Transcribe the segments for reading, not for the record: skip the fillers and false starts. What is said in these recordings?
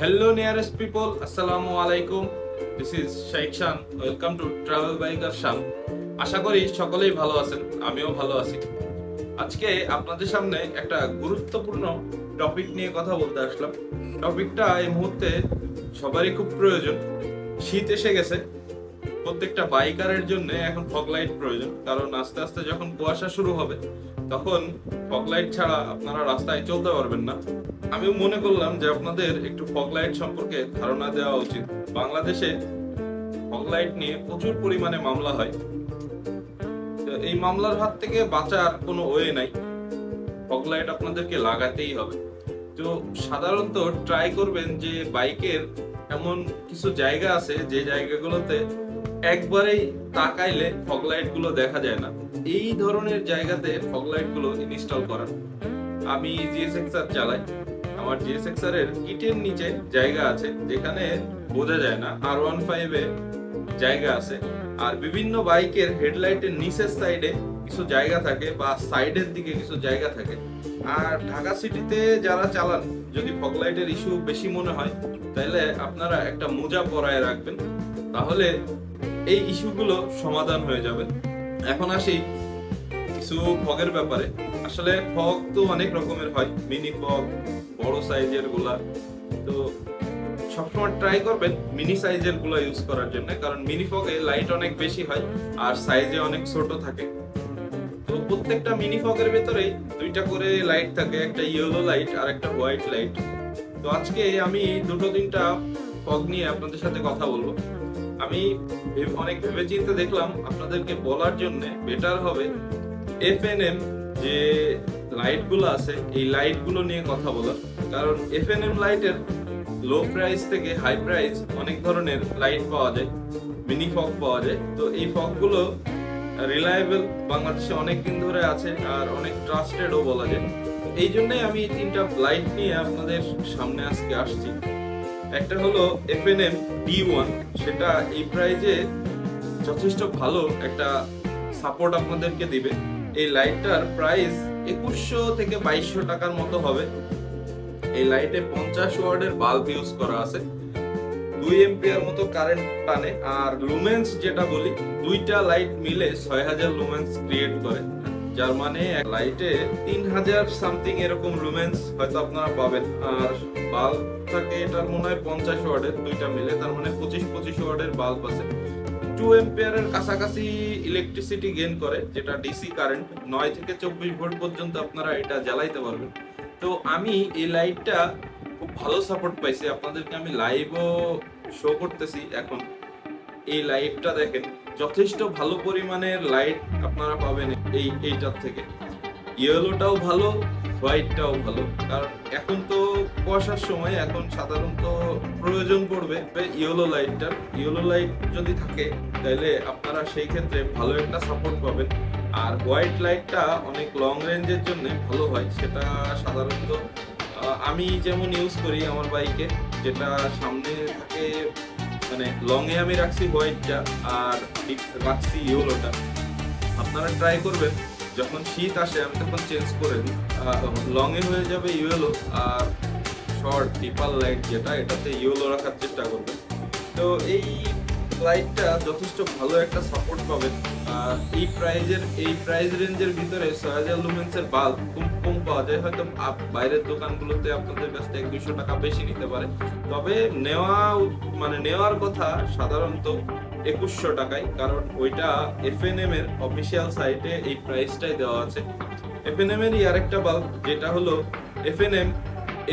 Hello nearest people, Assalamu alaikum. This is Sheikh Shan. Welcome to Travel Biker Shan. আশা করি সকলেই ভালো আছেন, আমিও ভালো আছি। আজকে আপনাদের সামনে একটা গুরুত্বপূর্ণ টপিক নিয়ে কথা বলতে আসলাম। টপিকটা এই মুহূর্তে সবারই খুব প্রয়োজন। শীত এসে গেছে, প্রত্যেকটা বাইকারের জন্য এখন ফগ লাইট প্রয়োজন, কারণ আস্তে আস্তে যখন কুয়াশা শুরু হবে তখন ফগ লাইট ছাড়া আপনারা রাস্তায় চলতে পারবেন না। আমিও মনে করলাম যে আপনাদের একটু ফগ লাইট সম্পর্কে ধারণা দেওয়া উচিত। বাংলাদেশে ফগ লাইট নিয়ে প্রচুর পরিমাণে মামলা হয়, এই মামলার হাত থেকে বাঁচার কোনো ওয়ে নাই, ফগ লাইট আপনাদেরকে লাগাতেই হবে। তো সাধারণত ট্রাই করবেন যে বাইকের এমন কিছু জায়গা আছে যে জায়গাগুলোতে একবারেই তাকাইলে ফগ লাইট গুলো দেখা যায় না, এই ধরনের জায়গাতে ফগ লাইট গুলো ইনস্টল করা। আমি জিএসএক্সআর চালাই, আমার জিএসএক্সআর এর কিটের নিচে জায়গা আছে যেখানে বোঝা যায় না, R15 এ জায়গা আছে, আর বিভিন্ন বাইকের হেডলাইটের নিচের সাইডে কিছু জায়গা থাকে বা সাইডের দিকে কিছু জায়গা থাকে। আর ঢাকা সিটিতে যারা চালান, যদি ফগ লাইটের ইস্যু বেশি মনে হয় তাহলে আপনারা একটা মোজা পরায় রাখবেন, তাহলে এই ইস্যুগুলো সমাধান হয়ে যাবে। এখন আসি কিছু ফগের ব্যাপারে। আসলে ফগ তো অনেক রকমের হয়, মিনি ফগ, বড় সাইজের গুলা। তো সবসময় ট্রাই করবেন মিনি সাইজের গুলা ইউজ করার জন্য, কারণ মিনি ফগে লাইট অনেক বেশি হয় আর সাইজে অনেক ছোট থাকে। তো প্রত্যেকটা মিনি ফগের ভেতরে দুইটা করে লাইট থাকে, একটা ইয়েলো লাইট আর একটা হোয়াইট লাইট। তো আজকে আমি দুটো তিনটা ফগ নিয়ে আপনাদের সাথে কথা বলবো। আমি অনেক ভেবেচিন্তে দেখলাম আপনাদেরকে বলার জন্য বেটার হবে FNM যে লাইট গুলো আছে এই লাইট গুলো নিয়ে কথা বলার, কারণ FNM লাইটের লো প্রাইস থেকে হাই প্রাইস অনেক ধরনের লাইট পাওয়া যায়, মিনি ফগ পাওয়া যায়। তো এই ফগ গুলো রিলায়েবল, বাংলাদেশে অনেক দিন ধরে আছে আর অনেক ট্রাস্টেডও বলা যায়। এই জন্যই আমি তিনটা লাইট নিয়ে আপনাদের সামনে আজকে আসছি। একটা হলো FNM D1, সেটা এই প্রাইজে যথেষ্ট ভালো একটা সাপোর্ট আপনাদেরকে দিবে। এই লাইটটার প্রাইস 2100 থেকে 2200 টাকার মতো হবে। এই লাইটে 50 ওয়াটের বাল্ব ইউজ করা আছে, 2 এম্পিয়ার মতো কারেন্ট টানে, আর লুমেন্স যেটা বলি, দুইটা লাইট মিলে 6000 লুমেন্স ক্রিয়েট করে, যার মানে লাইটে 3000 সামথিং এরকম লুমেন্স হয়তো আপনারা পাবেন। আর বাল্ব থাকে এটার মনে হয় 50 ওয়াটের, দুইটা মিলে, তার মানে 25 ওয়াটের বাল্ব আছে। 2 এম্পিয়ারের কাছাকাছি ইলেকট্রিসিটি গেইন করে, যেটা ডিসি কারেন্ট 9 থেকে 24 ভোল্ট পর্যন্ত আপনারা এটা জ্বালাইতে পারবেন। তো আমি এই লাইটটা খুব ভালো সাপোর্ট পাইছি, আপনাদেরকে আমি লাইভও শো করতেছি। এখন এই লাইটটা দেখেন, যথেষ্ট ভালো পরিমাণের লাইট আপনারা পাবেন এইটার থেকে। ইয়েলোটাও ভালো, হোয়াইটটাও ভালো, কারণ এখন তো কুয়াশার সময়, এখন সাধারণত প্রয়োজন পড়বে ইয়েলো লাইটটার। ইয়েলো লাইট যদি থাকে তাহলে আপনারা সেই ক্ষেত্রে ভালো একটা সাপোর্ট পাবেন। আর হোয়াইট লাইটটা অনেক লং রেঞ্জের জন্য ভালো হয়, সেটা সাধারণত আমি যেমন ইউজ করি আমার বাইকে, যেটা সামনে থাকে, মানে লং এ আমি রাখছি হোয়াইটটা আর রাখছি ইয়েলোটা। আপনারা ট্রাই করবেন যখন শীত আসে আমি তখন চেঞ্জ করে দিই, লং এ হয়ে যাবে ইয়েলো, আর শর্ট ডিপার লাইট যেটা, এটাতে ইয়েলো রাখার চেষ্টা করবেন। তো এই লাইটটা যথেষ্ট ভালো একটা সাপোর্ট পাবেন। এই প্রাইস রেঞ্জের ভিতরে 6000 লুমেন্সের বাল্ব খুব কম পাওয়া যায়, হয়তো বাইরের দোকানগুলোতে আপনাদের কাছ থেকে 200 টাকা বেশি নিতে পারে, তবে নেওয়ার কথা সাধারণত 2100 টাকায়, কারণ ওইটা FNM এর অফিসিয়াল সাইটে এই প্রাইসটাই দেওয়া আছে। FNM এর আরেকটা বাল্ব যেটা হলো FNM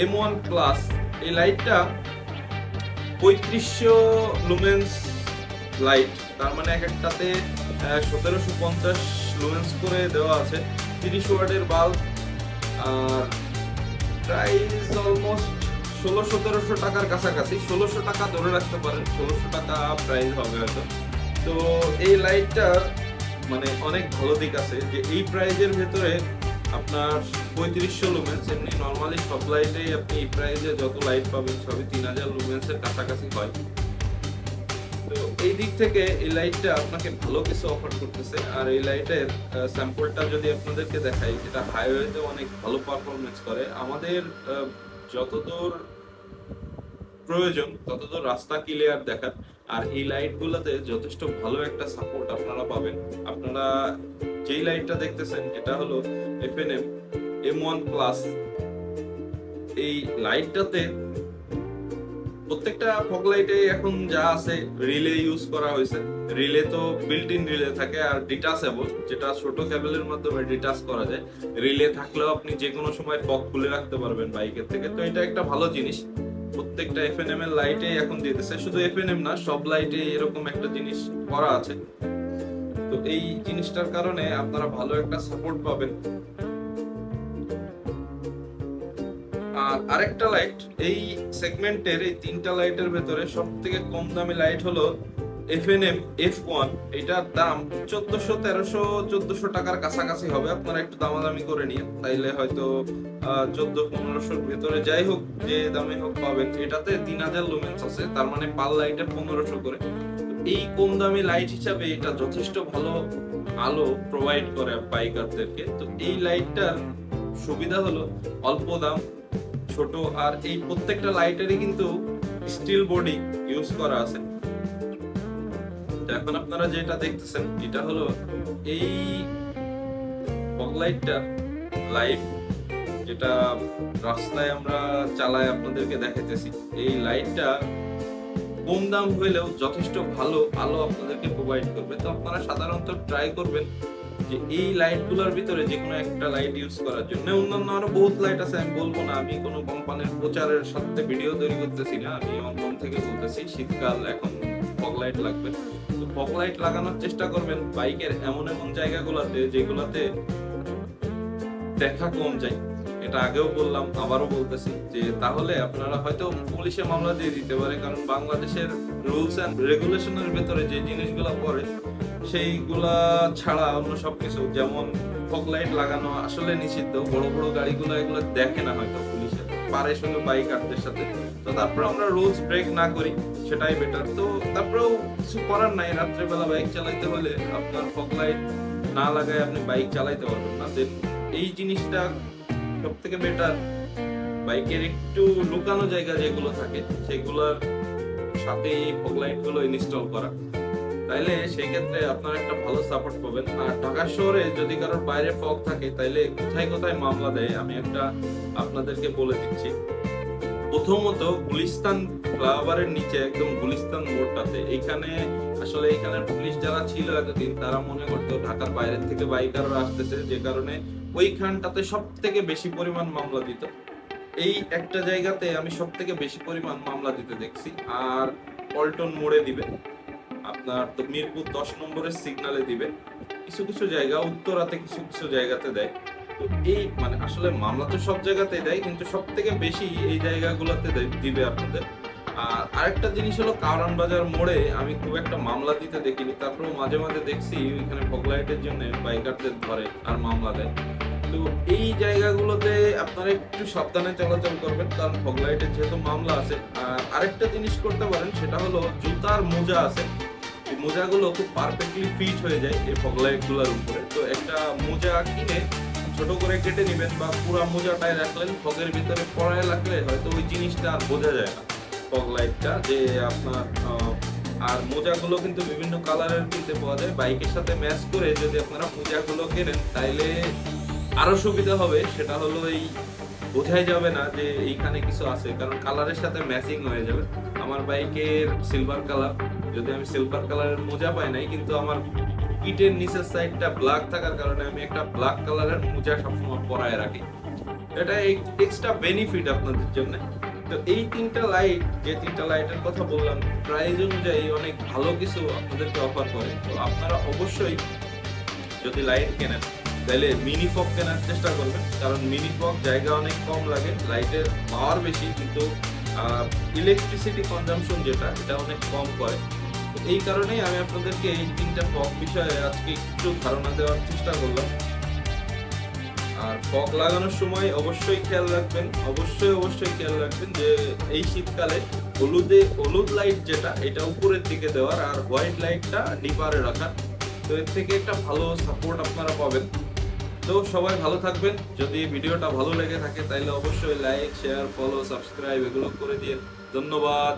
M1 প্লাস, এই লাইটটা 3500 লুমেন্স লাইট, তার মানে এক একটাতে 1750 লুমেন্স করে দেওয়া আছে, 30 ওয়াটের বাল্ব, আর প্রাইস অলমোস্ট 1600-1700 টাকার কাছাকাছি, 1600 টাকা ধরে রাখতে পারেন, 1600 টাকা প্রাইস হবে হয়তো। তো এই লাইটটার মানে অনেক ভালো দিক আছে যে এই প্রাইজের ভেতরে আপনার 3500 লুমেন্স, এমনি নর্মালি সব লাইটেই আপনি এই প্রাইজে যত লাইট পাবেন সবই 3000 লুমেন্সের কাছাকাছি হয়। তো এই দিক থেকে এই লাইটটা আপনাকে ভালো কিছু অফার করতেছে। আর এই লাইটের স্যাম্পলটা যদি আপনাদেরকে দেখাই, এটা হাইওয়েতে অনেক ভালো পারফরমেন্স করে। আমাদের যতদূর প্রয়োজন ততদূর রাস্তা ক্লিয়ার দেখার। আর এই লাইটগুলোতে যথেষ্ট ভালো একটা সাপোর্ট আপনারা পাবেন। আপনারা যেই লাইটটা দেখতেছেন এটা হলো FNM M1 প্লাস। এই লাইটটাতে প্রত্যেকটা ফগ লাইটে এখন যা আছে রিলে ইউজ করা হয়েছে। রিলে তো বিল্ট ইন রিলে থাকে, আর ডিটাচেবল যেটা ছোট কেবলের মাধ্যমে ডিটাচ করা যায়। রিলে থাকলেও আপনি যে কোনো সময় ফগ খুলে রাখতে পারবেন বাইকের থেকে, তো এটা একটা ভালো জিনিস। প্রত্যেকটা FNM এর লাইটে এখন দিয়ে দিচ্ছে, শুধু FNM না সব লাইটে এরকম একটা জিনিস করা আছে। তো এই জিনিসটার কারণে আপনারা ভালো একটা সাপোর্ট পাবেন। আর আরেকটা লাইট এই সেগমেন্টের, এই তিনটা লাইটের ভেতরে সবথেকে কম দামি লাইট হলো FNM F1। এটার দাম 1400-1300-1400 টাকার কাছাকাছি হবে। আপনারা একটু দামাদামি করে নিন, তাইলে হয়তো 1400-1500 ভেতরে যাই হোক যে দামে হোক পাবেন। এটাতে 3000 লুমেন্স আছে, তার মানে পার লাইটে 1500 করে। এই কম দামি লাইট হিসাবে এটা যথেষ্ট ভালো আলো প্রোভাইড করে বাইকারদেরকে। তো এই লাইটটার সুবিধা হলো অল্প দাম, ছোট, আর এই প্রত্যেকটা লাইটেরই কিন্তু স্টিল বডি ইউজ করা আছে। এখন আপনারা যেটা দেখতেছেন এটা হলো এই ফগ লাইটটার লাইভ, যেটা রাস্তায় আমরা চালাই আপনাদেরকে দেখাইতেছি। এই লাইটটা কম দাম হইলেও যথেষ্ট ভালো আলো আপনাদেরকে প্রোভাইড করবে। তো আপনারা সাধারণত ট্রাই করবেন যে এই লাইটগুলোর ভিতরে যে কোনো একটা লাইট ইউজ করার জন্য। অন্যান্য আরো বহুত লাইট আছে, আমি বলবো না, আমি কোনো কোম্পানির প্রচারের সাথে ভিডিও তৈরি করতেছি না, আমি অনলাইন থেকে বলতেছি শীতকাল এখন ফগ লাইট লাগবে। তো ফগ লাইট লাগানোর চেষ্টা করবেন বাইকের এমন এমন জায়গাগুলোতে যেগুলোতে দেখা কম যায়। এটা আগেও বললাম, আবারও বলতেছি যে তাহলে আপনারা হয়তো পুলিশে মামলা দিয়ে দিতে পারে, কারণ বাংলাদেশের রুলস এন্ড রেগুলেশনের ভেতরে যে জিনিসগুলো পড়ে সেইগুলা ছাড়া অন্য সবকিছু, যেমন ফগ লাইট লাগানো আসলে নিষিদ্ধ। বড় বড় গাড়িগুলো এগুলো দেখে না হয়তো পুলিশে, পারে শুধু বাইকারদের সাথে। তো তারপরে আমরা রুলস ব্রেক না করি, সেটাই বেটার। তো তারপরেও কিছু করার নাই, রাত্রেবেলা বাইক চালাইতে হলে আপনার ফগ লাইট না লাগায় আপনি বাইক চালাইতে পারবেন না। দেন এই জিনিসটা সব থেকে বেটার, বাইকের একটু লুকানো জায়গা যেগুলো থাকে সেগুলোর সাথে এই ফগ লাইট গুলো ইনস্টল করা, তাইলে সেই ক্ষেত্রে আপনারা একটা ভালো সাপোর্ট পাবেন। আর ঢাকা শহরে যদি কারোর বাইরে ফগ থাকে তাইলে কোথায় কোথায় মামলা দেয় আমি একটা আপনাদেরকে বলে দিচ্ছি। প্রথমত গুলিস্তান ফ্লাইওভারের নিচে একদম গুলিস্তান মোড়টাতে, এইখানে আসলে এইখানের পুলিশ যারা ছিল এতদিন তারা মনে করতো ঢাকার বাইরের থেকে বাইকাররা আসতেছে, যে কারণে ওইখানটাতে সব থেকে বেশি পরিমাণ মামলা দিত। এই একটা জায়গাতে আমি সব থেকে বেশি পরিমাণ মামলা দিতে দেখছি। আর পল্টন মোড়ে দিবে, আপনার তো মিরপুর 10 নম্বরের সিগনালে দিবে, কিছু কিছু জায়গা উত্তরাতে কিছু কিছু জায়গাতে দেয়। তো এই মানে আসলে মামলা তো সব জায়গাতেই দেয়, কিন্তু সব থেকে বেশি এই জায়গাগুলোতে দিবে আপনাদের। আর আরেকটা জিনিস হলো কারওয়ান বাজার মোড়ে আমি খুব একটা মামলা দিতে দেখিনি, তারপরেও মাঝে মাঝে দেখছি ওইখানে ফগ লাইটের জন্য বাইকারদের ধরে আর মামলা দেয়। তো এই জায়গাগুলোতে আপনারা একটু সাবধানে চলাচল করবেন, কারণ ফগ লাইটের যেহেতু মামলা আছে। আর আরেকটা জিনিস করতে পারেন, সেটা হলো জুতার মোজা আছে, এই মোজাগুলো খুব পারফেক্টলি ফিট হয়ে যায় এই ফগ লাইট গুলোর উপরে। তো একটা মোজা কিনে ছোট করে কেটে নিবেন, বা পুরো মোজাটাই রাখলেন, ফগের ভিতরে পড়ায় রাখলে হয়তো ওই জিনিসটা আর বোঝা যায় না ফগ লাইটটা যে আপনার। আর মোজাগুলো কিন্তু বিভিন্ন কালারের কিনতে পাওয়া যায়, বাইকের সাথে ম্যাচ করে যদি আপনারা মোজাগুলো কেনেন তাইলে আরো সুবিধা হবে। সেটা হলো এই বোঝাই যাবে না যে এইখানে কিছু আছে, কারণ কালারের সাথে ম্যাচিং হয়ে যাবে। আমার বাইকের সিলভার কালার, যদি আমি সিলভার কালারের মোজা পাই নাই, কিন্তু আমার কিটের নিচের সাইডটা ব্ল্যাক থাকার কারণে আমি একটা ব্ল্যাক কালারের মোজা সবসময় পরায় রাখি। এটা এক্সট্রা বেনিফিট আপনাদের জন্য। তো এই তিনটা লাইট, যে তিনটা লাইটের কথা বললাম, প্রাইস অনুযায়ী অনেক ভালো কিছু আপনাদেরকে অফার করে। তো আপনারা অবশ্যই যদি লাইট কেনেন তাহলে মিনি ফগ কেনার চেষ্টা করবেন, কারণ মিনি ফগ জায়গা অনেক কম লাগে, লাইটের পাওয়ার বেশি, কিন্তু ইলেকট্রিসিটি কনজাম্পশন যেটা এটা অনেক কম করে। তো এই কারণেই আমি আপনাদেরকে এই তিনটা ফগ বিষয়ে আজকে একটু ধারণা দেওয়ার চেষ্টা করলাম। আর ফগ লাগানোর সময় অবশ্যই খেয়াল রাখবেন, অবশ্যই খেয়াল রাখবেন যে এই শীতকালে হলুদ লাইট যেটা এটা উপরের দিকে দেওয়ার, আর হোয়াইট লাইটটা ডিপারে রাখার। তো এর থেকে একটা ভালো সাপোর্ট আপনারা পাবেন। তো সবাই ভালো থাকবেন। যদি ভিডিওটা ভালো লেগে থাকে তাহলে অবশ্যই লাইক, শেয়ার, ফলো, সাবস্ক্রাইব এগুলো করে দিয়ে ধন্যবাদ।